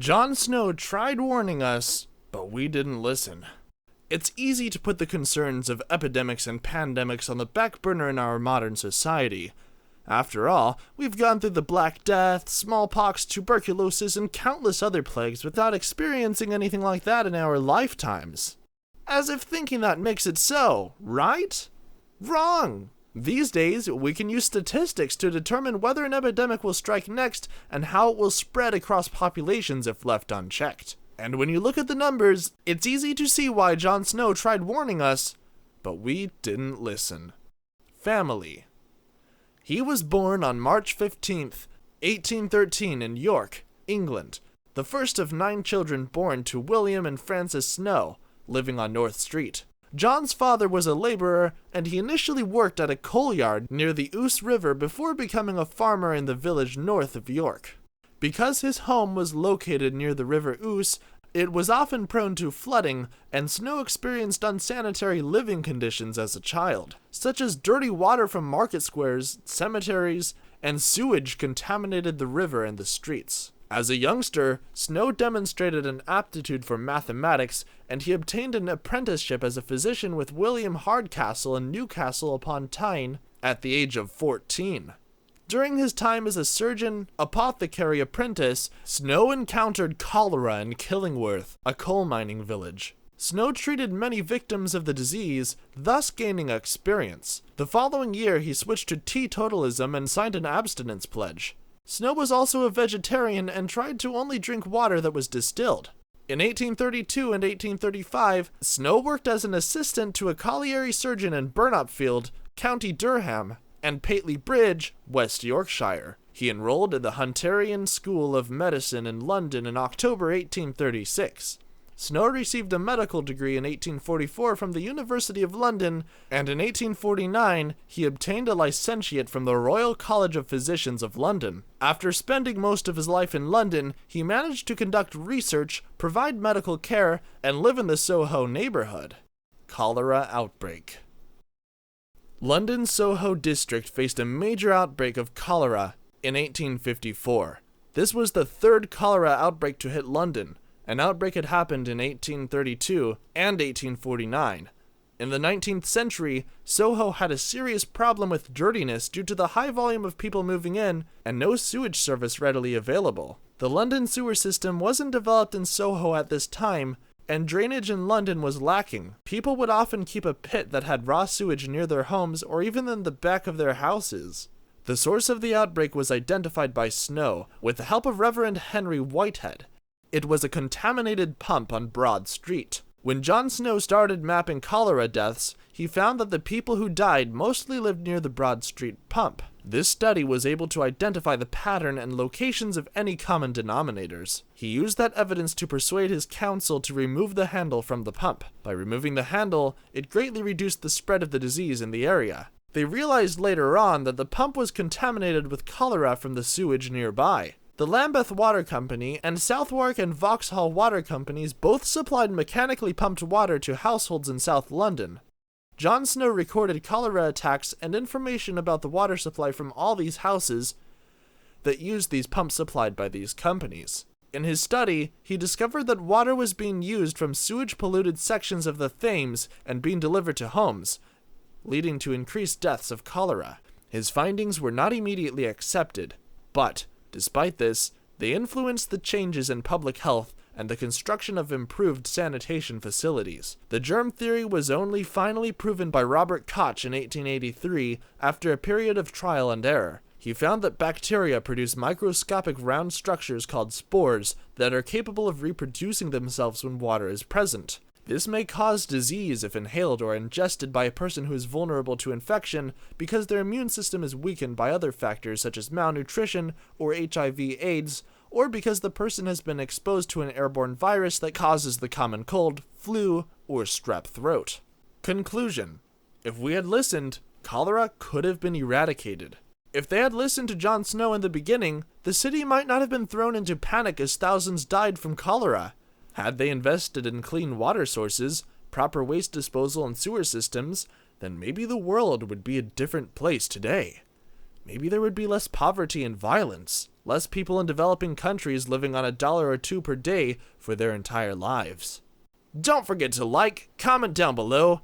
Jon Snow tried warning us, but we didn't listen. It's easy to put the concerns of epidemics and pandemics on the back burner in our modern society. After all, we've gone through the Black Death, smallpox, tuberculosis, and countless other plagues without experiencing anything like that in our lifetimes. As if thinking that makes it so, right? Wrong! These days, we can use statistics to determine whether an epidemic will strike next and how it will spread across populations if left unchecked. And when you look at the numbers, it's easy to see why Jon Snow tried warning us, but we didn't listen. Family. He was born on March 15th, 1813 in York, England, the first of 9 children born to William and Frances Snow, living on North Street. John's father was a laborer, and he initially worked at a coal yard near the Ouse River before becoming a farmer in the village north of York. Because his home was located near the River Ouse, it was often prone to flooding, and Snow experienced unsanitary living conditions as a child, such as dirty water from market squares, cemeteries, and sewage contaminated the river and the streets. As a youngster, Snow demonstrated an aptitude for mathematics, and he obtained an apprenticeship as a physician with William Hardcastle in Newcastle upon Tyne at the age of 14. During his time as a surgeon apothecary apprentice, Snow encountered cholera in Killingworth, a coal mining village. Snow treated many victims of the disease, thus gaining experience. The following year, he switched to teetotalism and signed an abstinence pledge. Snow was also a vegetarian and tried to only drink water that was distilled. In 1832 and 1835, Snow worked as an assistant to a colliery surgeon in Burnopfield, County Durham, and Pateley Bridge, West Yorkshire. He enrolled in the Hunterian School of Medicine in London in October 1836. Snow received a medical degree in 1844 from the University of London, and in 1849 he obtained a licentiate from the Royal College of Physicians of London. After spending most of his life in London, he managed to conduct research, provide medical care, and live in the Soho neighborhood. Cholera Outbreak. London's Soho district faced a major outbreak of cholera in 1854. This was the third cholera outbreak to hit London. An outbreak had happened in 1832 and 1849. In the 19th century, Soho had a serious problem with dirtiness due to the high volume of people moving in and no sewage service readily available. The London sewer system wasn't developed in Soho at this time, and drainage in London was lacking. People would often keep a pit that had raw sewage near their homes or even in the back of their houses. The source of the outbreak was identified by Snow with the help of Reverend Henry Whitehead. It was a contaminated pump on Broad Street. When Jon Snow started mapping cholera deaths, he found that the people who died mostly lived near the Broad Street pump. This study was able to identify the pattern and locations of any common denominators. He used that evidence to persuade his council to remove the handle from the pump. By removing the handle, it greatly reduced the spread of the disease in the area. They realized later on that the pump was contaminated with cholera from the sewage nearby. The Lambeth Water Company and Southwark and Vauxhall Water Companies both supplied mechanically pumped water to households in South London. Jon Snow recorded cholera attacks and information about the water supply from all these houses that used these pumps supplied by these companies. In his study, he discovered that water was being used from sewage-polluted sections of the Thames and being delivered to homes, leading to increased deaths of cholera. His findings were not immediately accepted, but despite this, they influenced the changes in public health and the construction of improved sanitation facilities. The germ theory was only finally proven by Robert Koch in 1883 after a period of trial and error. He found that bacteria produce microscopic round structures called spores that are capable of reproducing themselves when water is present. This may cause disease if inhaled or ingested by a person who is vulnerable to infection because their immune system is weakened by other factors such as malnutrition or HIV/AIDS, or because the person has been exposed to an airborne virus that causes the common cold, flu, or strep throat. Conclusion: if we had listened, cholera could have been eradicated. If they had listened to Jon Snow in the beginning, the city might not have been thrown into panic as thousands died from cholera. Had they invested in clean water sources, proper waste disposal and sewer systems, then maybe the world would be a different place today. Maybe there would be less poverty and violence. less people in developing countries living on $1 or $2 per day for their entire lives. Don't forget to like, comment down below,